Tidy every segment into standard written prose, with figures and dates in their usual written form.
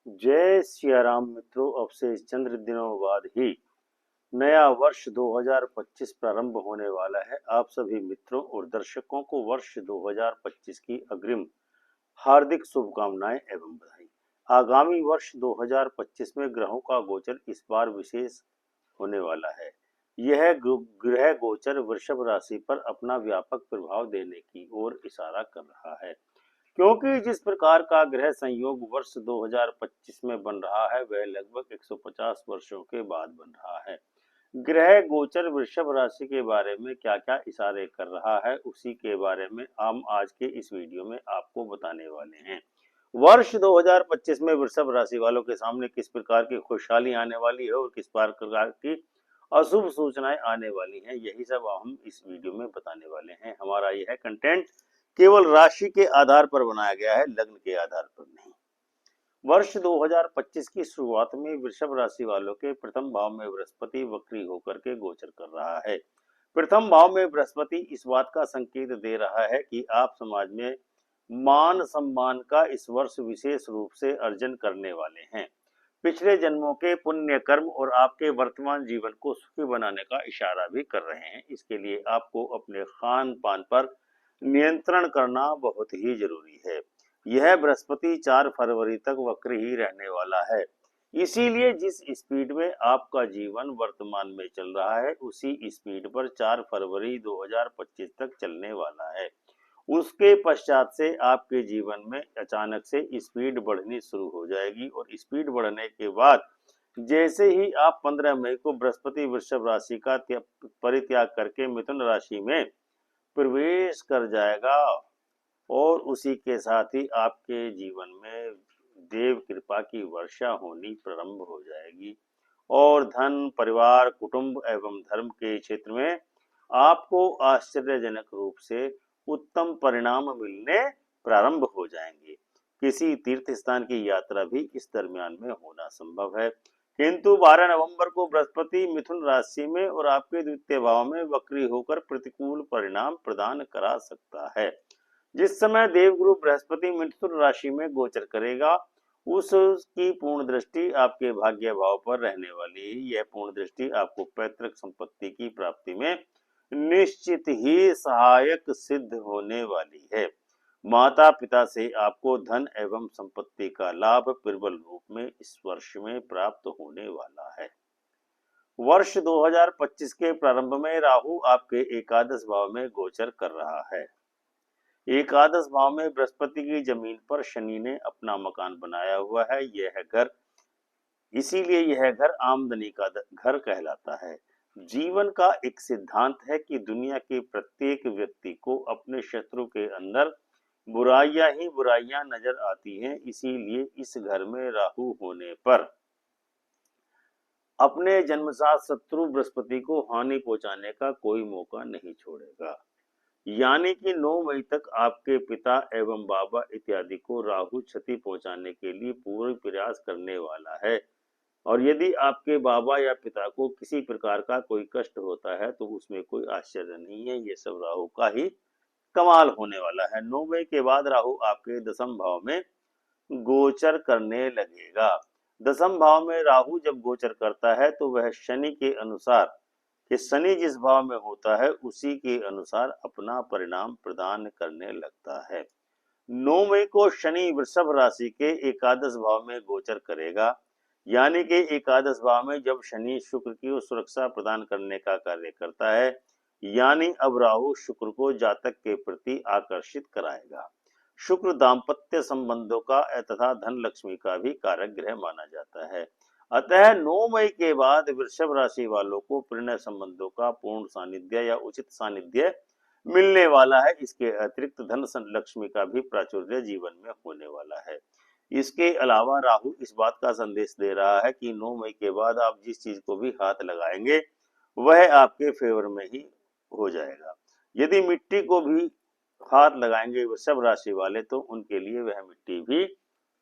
जय सिया राम मित्रों। अब से चंद दिनों बाद ही नया वर्ष 2025 प्रारंभ होने वाला है। आप सभी मित्रों और दर्शकों को वर्ष 2025 की अग्रिम हार्दिक शुभकामनाएं एवं बधाई। आगामी वर्ष 2025 में ग्रहों का गोचर इस बार विशेष होने वाला है। यह ग्रह गोचर वृषभ राशि पर अपना व्यापक प्रभाव देने की ओर इशारा कर रहा है, क्योंकि जिस प्रकार का ग्रह संयोग वर्ष 2025 में बन रहा है वह लगभग 150 वर्षों के बाद बन रहा है। ग्रह गोचर वृषभ राशि के बारे में क्या क्या इशारे कर रहा है, उसी के बारे में हम आज के इस वीडियो में आपको बताने वाले हैं। वर्ष 2025 में वृषभ राशि वालों के सामने किस प्रकार की खुशहाली आने वाली है और किस प्रकार की अशुभ सूचनाएं आने वाली हैं, यही सब हम इस वीडियो में बताने वाले हैं। हमारा यह कंटेंट केवल राशि के आधार पर बनाया गया है, लग्न के आधार पर नहीं। वर्ष 2025 की शुरुआत में वृषभ राशि वालों के प्रथम भाव में बृहस्पति वक्री होकर के गोचर कर रहा है। प्रथम भाव में बृहस्पति इस बात का संकेत दे रहा है कि आप समाज में मान सम्मान का इस वर्ष विशेष रूप से अर्जन करने वाले हैं। पिछले जन्मों के पुण्य कर्म और आपके वर्तमान जीवन को सुखी बनाने का इशारा भी कर रहे हैं। इसके लिए आपको अपने खान पान पर नियंत्रण करना बहुत ही जरूरी है। यह बृहस्पति 4 फरवरी तक वक्र ही रहने वाला है, इसीलिए जिस स्पीड में आपका जीवन वर्तमान में चल रहा है उसी स्पीड पर 4 फरवरी 2025 तक चलने वाला है। उसके पश्चात से आपके जीवन में अचानक से स्पीड बढ़नी शुरू हो जाएगी और स्पीड बढ़ने के बाद जैसे ही आप 15 मई को बृहस्पति वृषभ राशि का परित्याग करके मिथुन राशि में प्रवेश कर जाएगा और उसी के साथ ही आपके जीवन में देव कृपा की वर्षा होनी प्रारंभ हो जाएगी और धन, परिवार, कुटुंब एवं धर्म के क्षेत्र में आपको आश्चर्यजनक रूप से उत्तम परिणाम मिलने प्रारंभ हो जाएंगे। किसी तीर्थ स्थान की यात्रा भी इस दरमियान में होना संभव है, किंतु 12 नवंबर को बृहस्पति मिथुन राशि में और आपके द्वितीय भाव में वक्री होकर प्रतिकूल परिणाम प्रदान करा सकता है। जिस समय देवगुरु बृहस्पति मिथुन राशि में गोचर करेगा उसकी पूर्ण दृष्टि आपके भाग्य भाव पर रहने वाली है। यह पूर्ण दृष्टि आपको पैतृक संपत्ति की प्राप्ति में निश्चित ही सहायक सिद्ध होने वाली है। माता पिता से आपको धन एवं संपत्ति का लाभ प्रबल रूप में इस वर्ष में प्राप्त होने वाला है। वर्ष 2025 के प्रारंभ में राहु आपके एकादश भाव में गोचर कर रहा है। एकादश भाव में बृहस्पति की जमीन पर शनि ने अपना मकान बनाया हुआ है। इसीलिए यह घर आमदनी का घर कहलाता है। जीवन का एक सिद्धांत है कि दुनिया के प्रत्येक व्यक्ति को अपने शत्रु के अंदर बुराइयां ही बुराइयां नजर आती हैं। इसीलिए इस घर में राहु होने पर अपने जन्मसाथ शत्रु बृहस्पति को हानि पहुंचाने का कोई मौका नहीं छोड़ेगा। यानी कि 9 मई तक आपके पिता एवं बाबा इत्यादि को राहु क्षति पहुंचाने के लिए पूर्ण प्रयास करने वाला है। और यदि आपके बाबा या पिता को किसी प्रकार का कोई कष्ट होता है तो उसमें कोई आश्चर्य नहीं है, ये सब राहु का ही कमाल होने वाला है। 9 मई के बाद राहु आपके दसम भाव में गोचर करने लगेगा। दसम भाव में राहु जब गोचर करता है तो वह शनि के अनुसार कि शनि जिस भाव में होता है उसी के अनुसार अपना परिणाम प्रदान करने लगता है। 9 मई को शनि वृषभ राशि के एकादश भाव में गोचर करेगा। यानी कि एकादश भाव में जब शनि शुक्र की सुरक्षा प्रदान करने का कार्य करता है, यानी अब राहु शुक्र को जातक के प्रति आकर्षित कराएगा। शुक्र दाम्पत्य संबंधों का तथा धन लक्ष्मी का भी कारक ग्रह माना जाता है। अतः 9 मई के बाद वृषभ राशि वालों को प्रणय संबंधों का पूर्ण सानिध्य या उचित सानिध्य मिलने वाला है। इसके अतिरिक्त धन लक्ष्मी का भी प्राचुर्य जीवन में होने वाला है। इसके अलावा राहु इस बात का संदेश दे रहा है कि 9 मई के बाद आप जिस चीज को भी हाथ लगाएंगे वह आपके फेवर में ही हो जाएगा। यदि मिट्टी को भी हाथ लगाएंगे वृषभ राशि वाले तो उनके लिए वह मिट्टी भी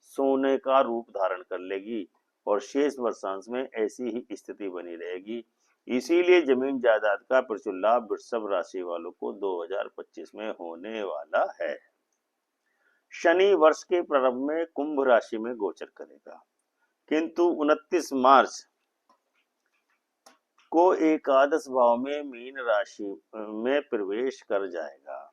सोने का रूप धारण कर लेगी और शेष वर्षांश में ऐसी ही स्थिति बनी रहेगी। इसीलिए जमीन जायदाद का प्रचुर लाभ वृषभ राशि वालों को 2025 में होने वाला है। शनि वर्ष के प्रारंभ में कुंभ राशि में गोचर करेगा, किंतु 29 मार्च को एकादश भाव में मीन राशि में प्रवेश कर जाएगा।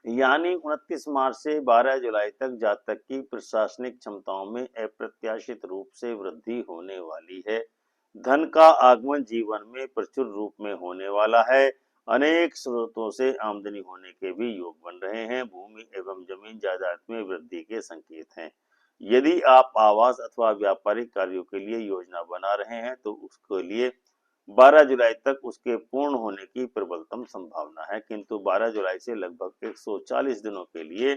यानी 29 मार्च से 12 जुलाई तक जातक की प्रशासनिक क्षमताओं में अप्रत्याशित रूप से वृद्धि होने वाली है। धन का आगमन जीवन में प्रचुर रूप में होने वाला है। अनेक स्रोतों से आमदनी होने के भी योग बन रहे हैं। भूमि एवं जमीन जायदाद में वृद्धि के संकेत हैं। यदि आप आवास अथवा व्यापारिक कार्यों के लिए योजना बना रहे हैं तो उसके लिए 12 जुलाई तक उसके पूर्ण होने की प्रबलतम संभावना है, किंतु 12 जुलाई से लगभग 140 दिनों के लिए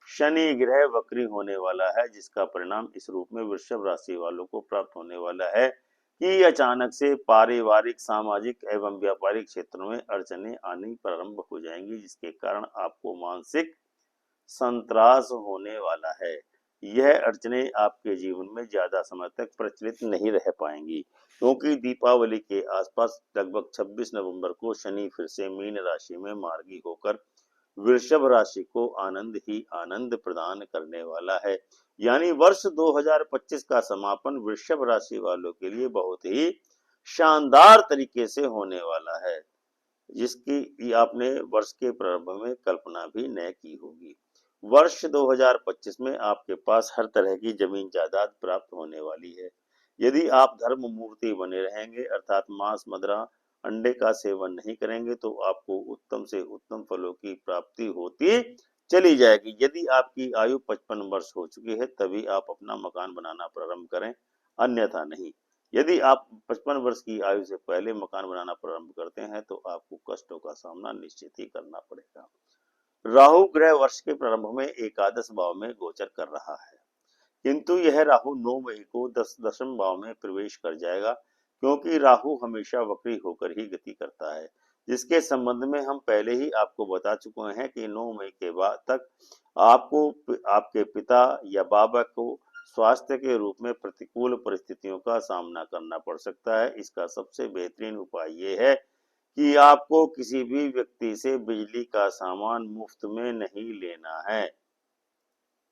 शनि ग्रह वक्री होने वाला है, जिसका परिणाम इस रूप में वृषभ राशि वालों को प्राप्त होने वाला है कि अचानक से पारिवारिक, सामाजिक एवं व्यापारिक क्षेत्रों में अड़चने आनी प्रारंभ हो जाएंगी, जिसके कारण आपको मानसिक संतरास होने वाला है। यह अड़चने आपके जीवन में ज्यादा समय तक प्रचलित नहीं रह पाएंगी, क्योंकि दीपावली के आसपास लगभग 26 नवंबर को शनि फिर से मीन राशि में मार्गी होकर वृषभ राशि को आनंद ही आनंद प्रदान करने वाला है। यानी वर्ष 2025 का समापन वृषभ राशि वालों के लिए बहुत ही शानदार तरीके से होने वाला है, जिसकी आपने वर्ष के प्रारंभ में कल्पना भी न की होगी। वर्ष 2025 में आपके पास हर तरह की जमीन जायदाद प्राप्त होने वाली है। यदि आप धर्म मूर्ति बने रहेंगे, अर्थात मांस, मदिरा, अंडे का सेवन नहीं करेंगे, तो आपको उत्तम से उत्तम फलों की प्राप्ति होती चली जाएगी। यदि आपकी आयु 55 वर्ष हो चुकी है, तभी आप अपना मकान बनाना प्रारंभ करें, अन्यथा नहीं। यदि आप 55 वर्ष की आयु से पहले मकान बनाना प्रारंभ करते हैं तो आपको कष्टों का सामना निश्चित ही करना पड़ेगा। राहु ग्रह वर्ष के प्रारंभ में एकादश भाव में गोचर कर रहा है, किंतु यह राहु 9 मई को दशम भाव में प्रवेश कर जाएगा, क्योंकि राहु हमेशा वक्री होकर ही गति करता है, जिसके संबंध में हम पहले ही आपको बता चुके हैं कि 9 मई के बाद तक आपको आपके पिता या बाबा को स्वास्थ्य के रूप में प्रतिकूल परिस्थितियों का सामना करना पड़ सकता है। इसका सबसे बेहतरीन उपाय ये है कि आपको किसी भी व्यक्ति से बिजली का सामान मुफ्त में नहीं लेना है,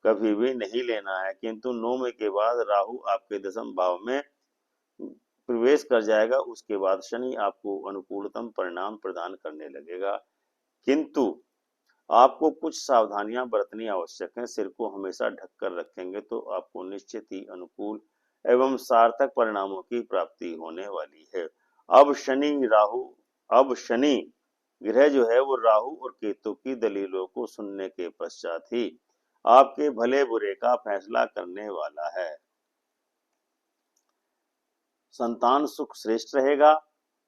कभी भी नहीं लेना है। किंतु 9 मई के बाद राहु आपके दशम भाव में प्रवेश कर जाएगा। उसके बाद शनि आपको अनुकूलतम परिणाम प्रदान करने लगेगा, किंतु आपको कुछ सावधानियां बरतनी आवश्यक है। सिर को हमेशा ढककर रखेंगे तो आपको निश्चित ही अनुकूल एवं सार्थक परिणामों की प्राप्ति होने वाली है। अब शनि ग्रह जो है वो राहु और केतु की दलीलों को सुनने के पश्चात ही आपके भले बुरे का फैसला करने वाला है। संतान सुख श्रेष्ठ रहेगा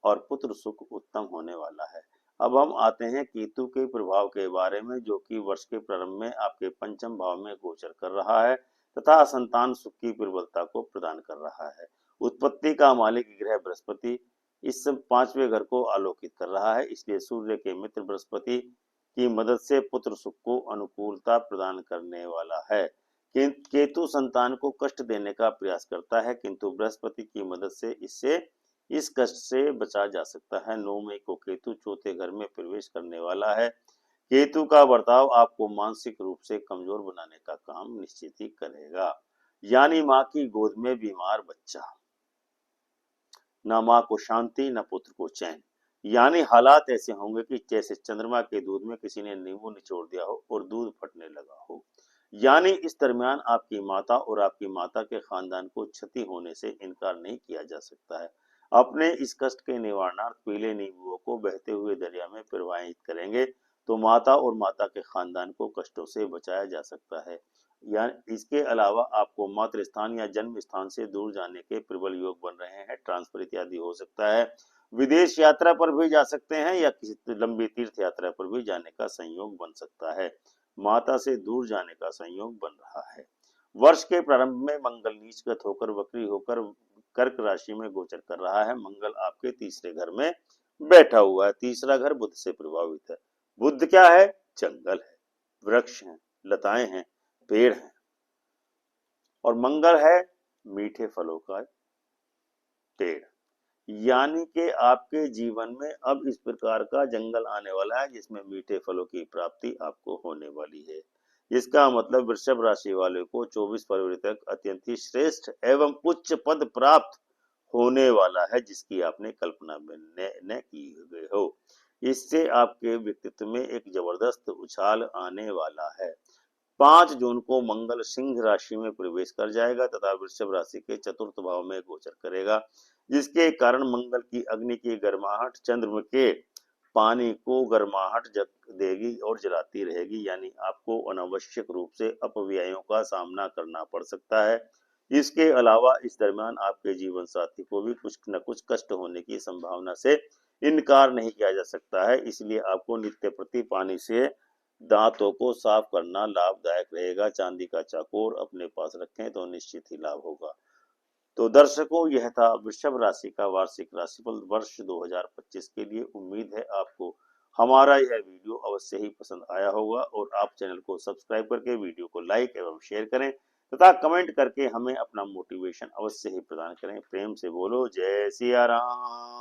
और पुत्र सुख उत्तम होने वाला है। अब हम आते हैं केतु के प्रभाव के बारे में, जो कि वर्ष के प्रारंभ में आपके पंचम भाव में गोचर कर रहा है तथा संतान सुख की प्रबलता को प्रदान कर रहा है। उत्पत्ति का मालिक ग्रह बृहस्पति इस 5वें घर को आलोकित कर रहा है, इसलिए सूर्य के मित्र बृहस्पति की मदद से पुत्र सुख को अनुकूलता प्रदान करने वाला है। केतु संतान को कष्ट देने का प्रयास करता है, किंतु बृहस्पति की मदद से इस कष्ट से बचा जा सकता है। 9 मई को केतु चौथे घर में प्रवेश करने वाला है। केतु का बर्ताव आपको मानसिक रूप से कमजोर बनाने का काम निश्चित ही करेगा। यानी माँ की गोद में बीमार बच्चा, न माँ को शांति न पुत्र को चैन। यानी हालात ऐसे होंगे कि जैसे चंद्रमा के दूध में किसी ने नींबू निचोड़ दिया हो और दूध फटने लगा हो। यानी इस दरमियान आपकी माता और आपकी माता के खानदान को क्षति होने से इनकार नहीं किया जा सकता है। अपने इस कष्ट के निवारणार्थ पीले नींबुओं को बहते हुए दरिया में प्रवाहित करेंगे तो माता और माता के खानदान को कष्टों से बचाया जा सकता है। या इसके अलावा आपको मातृ स्थान या जन्म स्थान से दूर जाने के प्रबल योग बन रहे हैं। ट्रांसफर इत्यादि हो सकता है। विदेश यात्रा पर भी जा सकते हैं या किसी लंबी तीर्थ यात्रा पर भी जाने का संयोग बन सकता है। माता से दूर जाने का संयोग बन रहा है। वर्ष के प्रारंभ में मंगल नीचगत होकर वक्री होकर कर्क राशि में गोचर कर रहा है। मंगल आपके तीसरे घर में बैठा हुआ है। तीसरा घर बुध से प्रभावित है। बुध क्या है? जंगल है, वृक्ष हैं, लताएं हैं, पेड़ हैं, और मंगल है मीठे फलों का पेड़। यानी कि आपके जीवन में अब इस प्रकार का जंगल आने वाला है जिसमें मीठे फलों की प्राप्ति आपको होने वाली है। इसका मतलब वृषभ राशि वाले को 24 फरवरी तक अत्यंत ही श्रेष्ठ एवं उच्च पद प्राप्त होने वाला है, जिसकी आपने कल्पना में न की गई हो। इससे आपके व्यक्तित्व में एक जबरदस्त उछाल आने वाला है। 5 जून को मंगल सिंह राशि में प्रवेश कर जाएगा तथा वृषभ राशि के चतुर्थ भाव में गोचर करेगा, जिसके कारण मंगल की अग्नि की गर्माहट चंद्रमा के पानी को गर्माहट देगी और जलाती रहेगी, यानी आपको अनावश्यक रूप से अपव्ययों का सामना करना पड़ सकता है। इसके अलावा इस दरमियान आपके जीवन साथी को भी कुछ न कुछ कष्ट होने की संभावना से इनकार नहीं किया जा सकता है, इसलिए आपको नित्य प्रति पानी से दांतों को साफ करना लाभदायक रहेगा। चांदी का चौकोर अपने पास रखें तो निश्चित ही लाभ होगा। तो दर्शकों, यह था वृषभ राशि का वार्षिक राशिफल वर्ष 2025 के लिए। उम्मीद है आपको हमारा यह वीडियो अवश्य ही पसंद आया होगा और आप चैनल को सब्सक्राइब करके वीडियो को लाइक एवं शेयर करें तथा कमेंट करके हमें अपना मोटिवेशन अवश्य ही प्रदान करें। प्रेम से बोलो जय सिया राम।